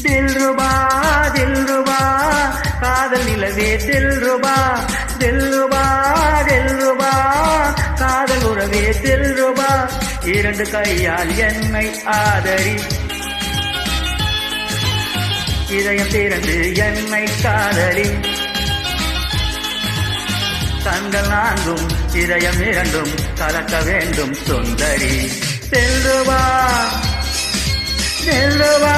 தில்ருபா தில்ருபா காதல் நிலவே தில்ருபா தில்ருபா தில்ருபா காதல் உறவே தில்ருபா இரண்டு கையால் என்னை ஆதரி இதயம் திறந்து என்னை காதலி கண்கள் நான்கும் இதயம் இரண்டும் கலக்க வேண்டும் சுந்தரி தில்ருபா தில்ருபா